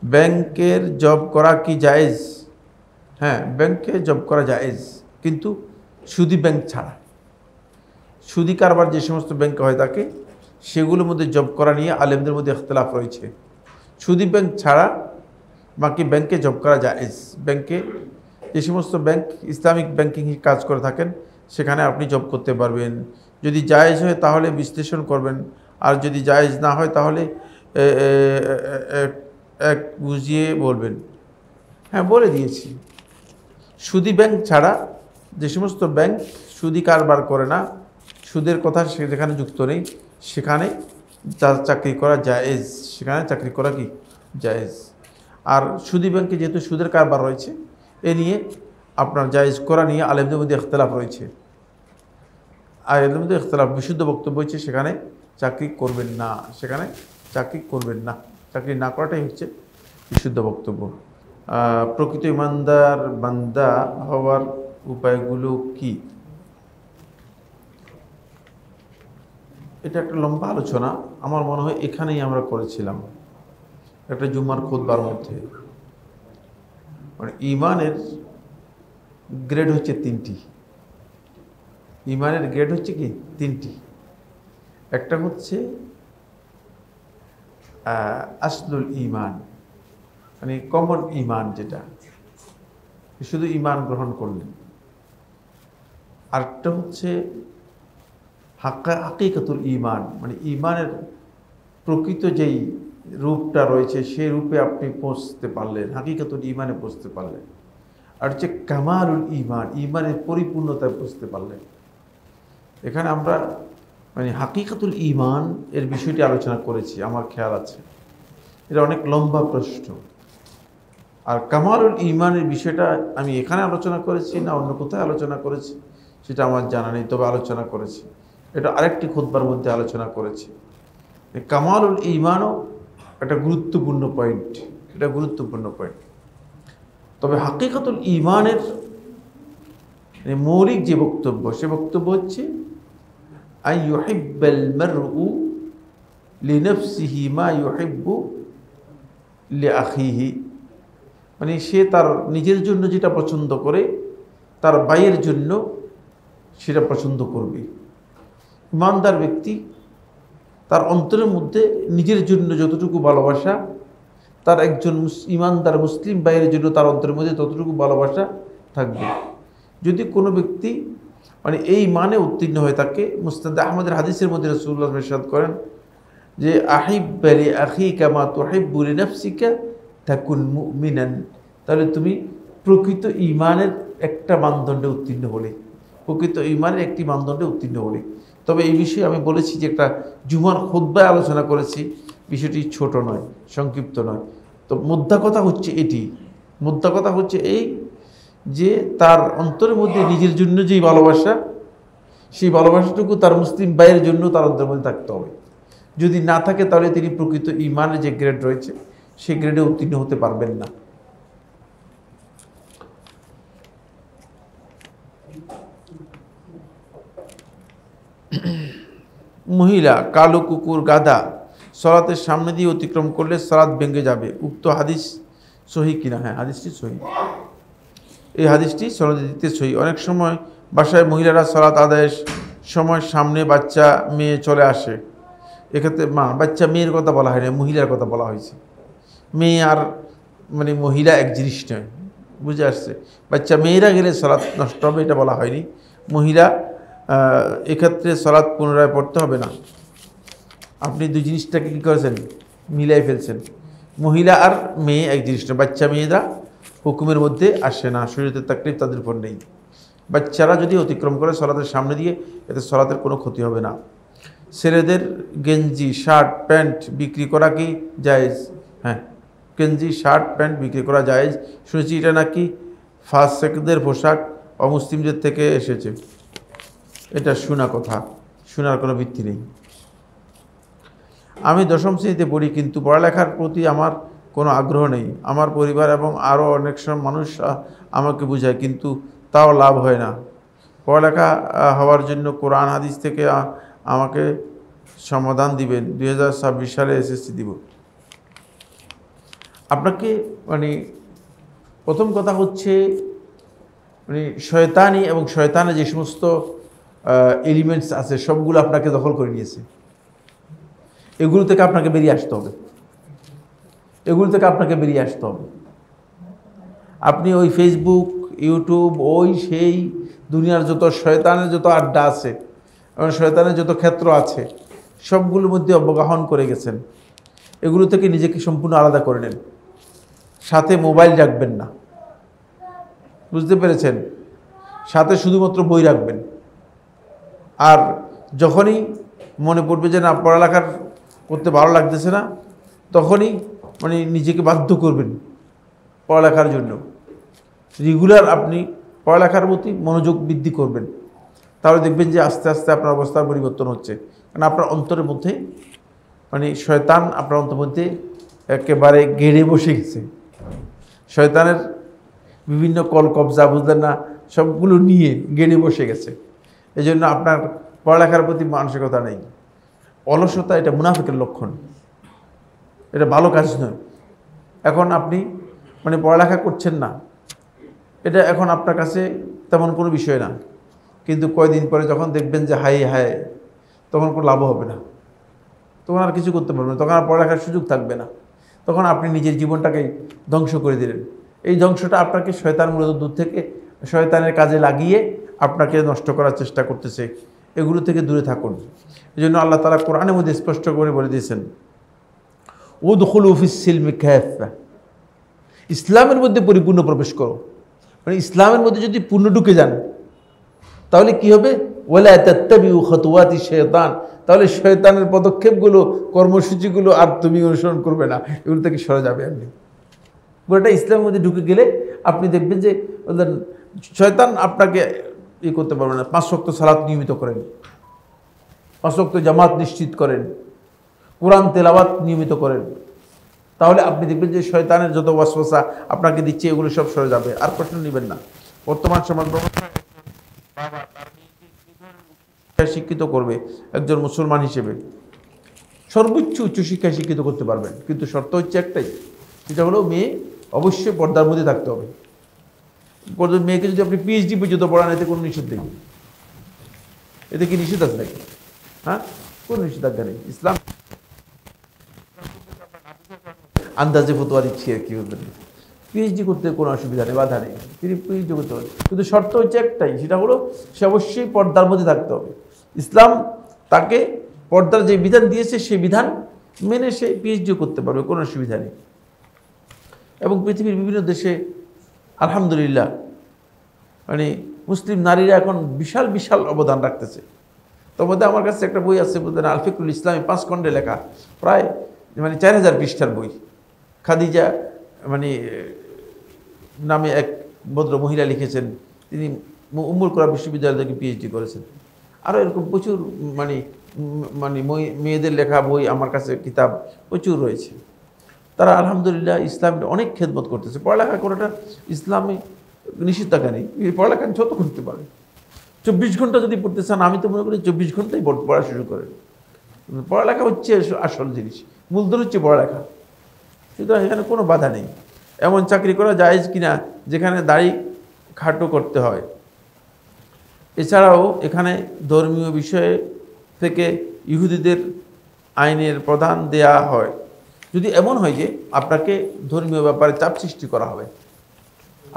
ব্যাংকের জব করা কি জায়েজ? হ্যাঁ, ব্যাংকে জব করা জায়েজ, কিন্তু সুদী ব্যাংক ছাড়া। সুদী কারবার যে সমস্ত ব্যাংকে হয় থাকে সেগুলোর মধ্যে জব করা নিয়ে আলেমদের মধ্যে ইখতিলাফ রয়েছে। সুদী ব্যাংক ছাড়া বাকি ব্যাংকে জব করা জায়েজ। ব্যাংকে যে সমস্ত ব্যাংক ইসলামিক ব্যাংকিং কাজ করে থাকেন সেখানে আপনি জব করতে পারবেন। যদি জায়েজ হয় তাহলে বিশ্লেষণ করবেন, আর যদি জায়েজ না হয় তাহলে এক বুঝিয়ে বলবেন। হ্যাঁ, বলে দিয়েছি। সুদী ব্যাংক ছাড়া যে সমস্ত ব্যাংক সুদী কারবার করে না, সুদের কথা যেখানে যুক্ত নেই, সেখানে চাকরি করা জায়েজ। সেখানে চাকরি করা কি জায়েজ। আর সুদী ব্যাংকে যেহেতু সুদের কারবার রয়েছে, এ নিয়ে আপনার জায়েজ করা নিয়ে আলেমদের মধ্যে ইখতিলাফ রয়েছে। আর এদের মধ্যে ইখতিলাফ, বিশুদ্ধ বক্তব্য হচ্ছে সেখানে চাকরি করবেন না, সেখানে চাকরি করবেন না, চাকরি না করাটাই হচ্ছে বিশুদ্ধ বক্তব্য। প্রকৃত ইমানদার বান্দা হওয়ার উপায়গুলো কি? এটা একটা লম্বা আলোচনা, আমার মনে হয় এখানেই আমরা করেছিলাম একটা জুম্মার খুতবার মধ্যে। মানে ইমানের গ্রেড হচ্ছে তিনটি। ইমানের গ্রেড হচ্ছে কি তিনটি। একটা হচ্ছে আসলুল ইমান, মানে কমন ইমান, যেটা শুধু ইমান গ্রহণ করলেন। আরেকটা হচ্ছে হাকিকাতুল ইমান, মানে ইমানের প্রকৃত যেই রূপটা রয়েছে সেই রূপে আপনি পৌঁছতে পারলেন, হাকিকাতুল ইমানে পৌঁছতে পারলেন। আর হচ্ছে কামালুল ইমান, ইমানের পরিপূর্ণতায় পৌঁছতে পারলেন। এখানে আমরা মানে হাকিকাতুল ইমান এর বিষয়টি আলোচনা করেছি, আমার খেয়াল আছে। এটা অনেক লম্বা প্রশ্ন। আর কামালুল ইমানের বিষয়টা আমি এখানে আলোচনা করেছি না অন্য কোথায় আলোচনা করেছি সেটা আমার জানা নেই, তবে আলোচনা করেছি। এটা আরেকটি খুতবার মধ্যে আলোচনা করেছি। কামালুল ইমানও একটা গুরুত্বপূর্ণ পয়েন্ট, এটা গুরুত্বপূর্ণ পয়েন্ট। তবে হাকিকাতুল ইমানের মৌলিক যে বক্তব্য, সে বক্তব্য হচ্ছে আন ইউহিব্বাল মারউ লিনাফসিহি মা ইউহিব্বু লিআখিহি, মানে সে তার নিজের জন্য যেটা পছন্দ করে তার ভাইয়ের জন্য সেটা পছন্দ করবে। ইমানদার ব্যক্তি তার অন্তরের মধ্যে নিজের জন্য যতটুকু ভালোবাসা, তার একজন ইমানদার মুসলিম ভাইয়ের জন্য তার অন্তরের মধ্যে ততটুকু ভালোবাসা থাকবে। যদি কোনো ব্যক্তি মানে এই মানে উত্তীর্ণ হয়ে থাকে, মুসনাদ আহমদের হাদিসের মধ্যে রাসূলুল্লাহ ইরশাদ করেন যে আহিব্বা লি আখিকা মা তুহিব্বু লিনাফসিকা তাকুন মুমিনান, তাহলে তুমি প্রকৃত ঈমানের একটা মানদণ্ডে উত্তীর্ণ হলে, প্রকৃত ঈমানের একটি মানদণ্ডে উত্তীর্ণ হলে। তবে এই বিষয়ে আমি বলেছি যে একটা জুমার খুতবায় আলোচনা করেছি, বিষয়টি ছোট নয়, সংক্ষিপ্ত নয়। তো মুদ্রা কথা হচ্ছে এটি, মুদ্রা কথা হচ্ছে এই যে তার অন্তরের মধ্যে নিজের জন্য যেই ভালোবাসা, সেই ভালোবাসাটুকু তার মুসলিম ভাইয়ের জন্য তার অন্তরের মধ্যে থাকতে হবে। যদি না থাকে তাহলে তিনি প্রকৃত ঈমানের যে গ্রেড রয়েছে সেই গ্রেডে উত্তীর্ণ হতে পারবেন না। মহিলা, কালো কুকুর, গাধা সালাতের সামনে দিয়ে অতিক্রম করলে সালাত ভেঙে যাবে, উক্ত হাদিস সহি কিনা? হ্যাঁ, হাদিসটি সহি। এই হাদিসটি সনদে সহি। অনেক সময় বাসায় মহিলারা সালাত আদায়ের সময় সামনে বাচ্চা মেয়ে চলে আসে, এক্ষেত্রে বাচ্চা মেয়ের কথা বলা হয় না, মহিলার কথা বলা হয়েছে। মেয়ে আর মানে মহিলা এক জিনিস নয়, বুঝে আসছে? বাচ্চা মেয়েরা গেলে সালাত নষ্ট হবে এটা বলা হয়নি। মহিলা এক্ষেত্রে সালাত পুনরায় পড়তে হবে না। আপনি দুই জিনিসটাকে কী করেছেন? মিলাই ফেলছেন। মহিলা আর মেয়ে এক জিনিস নয়, বাচ্চা মেয়েরা হুকুমের মধ্যে আসে না, শরীয়তের তাকলিফ তাদের উপর নেই। বাচ্চারা যদি অতিক্রম করে সালাতের সামনে দিয়ে, এতে সালাতের কোনো ক্ষতি হবে না। ছেলেদের গেঞ্জি, শার্ট, প্যান্ট বিক্রি করা কি জায়েজ? হ্যাঁ, গেঞ্জি, শার্ট, প্যান্ট বিক্রি করা জায়েজ। শুনেছি এটা নাকি ফাসেকদের পোশাক, অমুসলিমদের থেকে এসেছে। এটা শোনা কথা, শোনার কোনো ভিত্তি নেই। আমি দশম শ্রেণীতে পড়ি, কিন্তু পড়ালেখার প্রতি আমার কোনো আগ্রহ নেই। আমার পরিবার এবং আরও অনেক সময় মানুষ আমাকে বোঝায়, কিন্তু তাও লাভ হয় না। পড়ালেখা হওয়ার জন্য কোরআন হাদিস থেকে আমাকে সমাধান দিবেন। 2026 সালে এসএসসি দিব। আপনাকে মানে প্রথম কথা হচ্ছে মানে শয়তানি এবং শয়তানের যে সমস্ত এলিমেন্টস আছে সবগুলো আপনাকে দখল করে নিয়েছে। এগুলো থেকে আপনাকে বেরিয়ে আসতে হবে, এগুলো থেকে আপনাকে বেরিয়ে আসতে হবে। আপনি ওই ফেসবুক, ইউটিউব, ওই সেই দুনিয়ার যত শয়তানের যত আড্ডা আছে এবং শয়তানের যত ক্ষেত্র আছে সবগুলোর মধ্যে অবগাহন করে গেছেন। এগুলো থেকে নিজেকে সম্পূর্ণ আলাদা করে নেন। সাথে মোবাইল রাখবেন না, বুঝতে পেরেছেন? সাথে শুধুমাত্র বই রাখবেন। আর যখনই মনে পড়বে যে না পড়ালেখার করতে ভালো লাগতেছে না, তখনই মানে নিজেকে বাধ্য করবেন পড়ালেখার জন্য। রেগুলার আপনি পড়ালেখার প্রতি মনোযোগ বৃদ্ধি করবেন, তাহলে দেখবেন যে আস্তে আস্তে আপনার অবস্থার পরিবর্তন হচ্ছে। কারণ আপনার অন্তরের মধ্যে মানে শয়তান আপনার অন্তরের মধ্যে একেবারে গেড়ে বসে গেছে। শয়তানের বিভিন্ন কল কবজা বুঝলেন না, সবগুলো নিয়ে গেড়ে বসে গেছে। এই জন্য আপনার পড়ালেখার প্রতি মানসিকতা নেই। অলসতা এটা মুনাফিকের লক্ষণ, এটা ভালো কাজ নয়। এখন আপনি মানে পড়ালেখা করছেন না, এটা এখন আপনার কাছে তেমন কোনো বিষয় না, কিন্তু কয়দিন পরে যখন দেখবেন যে হাই হায়, তখন কোনো লাভ হবে না, তখন আর কিছু করতে পারবেন না, তখন আর পড়ালেখার সুযোগ থাকবে না, তখন আপনি নিজের জীবনটাকে ধ্বংস করে দিলেন। এই ধ্বংসটা আপনাকে শয়তান মূলত দূর থেকে শয়তানের কাজে লাগিয়ে আপনাকে নষ্ট করার চেষ্টা করতেছে। এগুলো থেকে দূরে থাকুন। এই জন্য আল্লাহ তাআলা কোরআনের মধ্যে স্পষ্ট করে বলে দিয়েছেন, উদখুলু ফিস সিলমি কাফা, ইসলামের মধ্যে পরিপূর্ণ প্রবেশ করো। মানে ইসলামের মধ্যে যদি পূর্ণ ঢুকে যান তাহলে কি হবে? ওয়ালা তাত্তাবিউ খুতুওয়াতি শাইতান, তাহলে শয়তানের পদক্ষেপগুলো, কর্মসূচিগুলো আর তুমি অনুসরণ করবে না, এগুলো থেকে সরে যাবে। আপনি পুরোটা ইসলামের মধ্যে ঢুকে গেলে আপনি দেখবেন যে শয়তান আপনাকে করতে পারবে না। 5 ওয়াক্ত সালাত নিয়মিত করেন, 5 ওয়াক্ত জামাত নিশ্চিত করেন, কোরআন তেলাওয়াত নিয়মিত করেন, তাহলে আপনি দেখবেন যে শয়তানের যত ওয়াসওয়াসা আপনাকে দিচ্ছে এগুলো সব সরে যাবে। আর প্রশ্ন নেবেন না। বর্তমান সমাজ ব্যবস্থায় বাবা তার মেয়েকে শিক্ষিত করবে একজন মুসলমান হিসেবে, সর্বোচ্চ উচ্চশিক্ষায় শিক্ষিত করতে পারবেন, কিন্তু শর্ত হচ্ছে একটাই, সেটা হলো মেয়ে অবশ্যই পর্দার মধ্যে থাকতে হবে। মেয়েকে যদি আপনি পিএইচডি পর্যন্ত পড়ান, এতে কোনো নিষেধ নেই। এতে কি নিষেধ আছে নাকি? হ্যাঁ, কোনো নিষেধাজ্ঞা নেই। ইসলাম আন্দাজে ফতোয়া দিচ্ছি আর কি, পিএইচডি করতে কোনো অসুবিধা নেই, বাধা নেই, তিনি পিএইচডি করতে পারেন, কিন্তু শর্ত হচ্ছে একটাই, সেটা হলো সে অবশ্যই পর্দার মধ্যে থাকতে হবে। ইসলাম তাকে পর্দার যে বিধান দিয়েছে সেই বিধান মেনে সে পিএইচডিও করতে পারবে, কোনো অসুবিধা নেই। এবং পৃথিবীর বিভিন্ন দেশে আলহামদুলিল্লাহ মানে মুসলিম নারীরা এখন বিশাল বিশাল অবদান রাখতেছে। তার মধ্যে আমার কাছে একটা বই আছে, বলতেন আল ফিকহুল ইসলামী, 5 খণ্ডে লেখা, প্রায় মানে 4000 পৃষ্ঠার বই। খাদিজা মানে নামে এক ভদ্র মহিলা লিখেছেন, তিনি উম্মুল কুরা বিশ্ববিদ্যালয় থেকে পিএইচডি করেছেন। আরও এরকম প্রচুর মানে মানে মেয়েদের লেখা বই আমার কাছে কিতাব প্রচুর রয়েছে। তারা আলহামদুলিল্লাহ ইসলামের অনেক খেদমত করতেছে। পড়ালেখা করাটা ইসলামে নিষেধাজ্ঞা নেই, পড়ালেখা যত করতে পারে। 24 ঘন্টা যদি পড়তে চান, আমি তো মনে করি 24 ঘন্টাই পড়া শুরু করেন। পড়ালেখা হচ্ছে আসল জিনিস, মূলধন হচ্ছে পড়ালেখা। সুতরাং এখানে কোনো বাধা নেই। এমন চাকরি করা জায়েজ কিনা যেখানে দাড়ি খাটো করতে হয়। এছাড়াও এখানে ধর্মীয় বিষয়ে থেকে ইহুদিদের আইনের প্রধান দেয়া হয়। যদি এমন হয় যে আপনাকে ধর্মীয় ব্যাপারে চাপ সৃষ্টি করা হবে,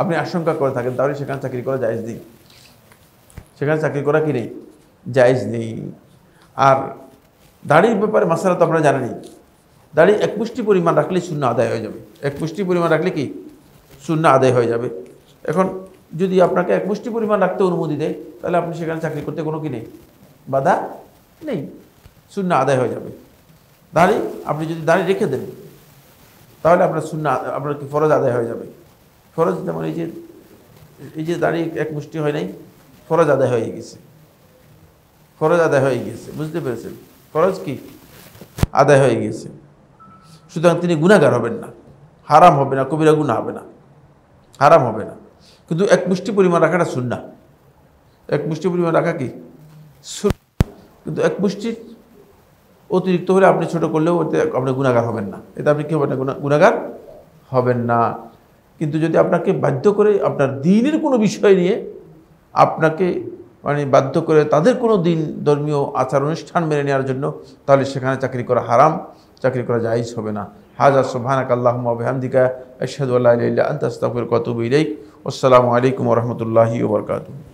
আপনি আশঙ্কা করে থাকেন, তাহলে সেখানে চাকরি করা জায়েজ নেই। সেখানে চাকরি করা কি নেই? জায়েজ নেই। আর দাড়ির ব্যাপারে মাসালা তো আপনারা জানেনই, দাড়ি 1 মুষ্টি পরিমাণ রাখলেই সুন্নাহ আদায় হয়ে যাবে। 1 মুষ্টি পরিমাণ রাখলে কি সুন্নাহ আদায় হয়ে যাবে। এখন যদি আপনাকে 1 মুষ্টি পরিমাণ রাখতে অনুমতি দেয়, তাহলে আপনি সেখানে চাকরি করতে কোনো কি নেই, বাধা নেই, সুন্নাহ আদায় হয়ে যাবে। দাড়ি আপনি যদি দাড়ি রেখে দেন, তাহলে আপনার সুন্নাহ, আপনার কি ফরজ আদায় হয়ে যাবে। ফরজ যেমন এই যে দাড়ি 1 মুষ্টি হয় নাই, ফরজ আদায় হয়ে গেছে, ফরজ আদায় হয়ে গেছে, বুঝতে পেরেছেন? ফরজ কি আদায় হয়ে গেছে। সুতরাং তিনি গুনাহগার হবেন না, হারাম হবে না, কবিরা গুনাহ হবে না, হারাম হবে না। কিন্তু 1 মুষ্টি পরিমাণ রাখাটা সুন্নাহ। 1 মুষ্টি পরিমাণ রাখা কি সুন্নাহ, কিন্তু 1 মুষ্টির অতিরিক্ত হলে আপনি ছোট করলেও ওতে আপনি গুনাহগার হবেন না। এতে আপনি কি হবেন না? গুনাহগার হবেন না। কিন্তু যদি আপনাকে বাধ্য করে আপনার দ্বীনের কোনো বিষয় নিয়ে আপনাকে মানে বাধ্য করে তাদের কোনো দিন ধর্মীয় আচার অনুষ্ঠান মেনে নেওয়ার জন্য, তাহলে সেখানে চাকরি করা হারাম, চাকরি করা জায়েজ হবে না। হাযা সুবহানাকা আল্লাহুম্মা ওয়া বিহামদিকা আশহাদু আল্লা ইলাহা ইল্লা আনতা আস্তাগফিরুকা ওয়া আতুবু ইলাইক। আসসালামু আলাইকুম ওয়া রাহমাতুল্লাহি ওয়া বারাকাতুহু।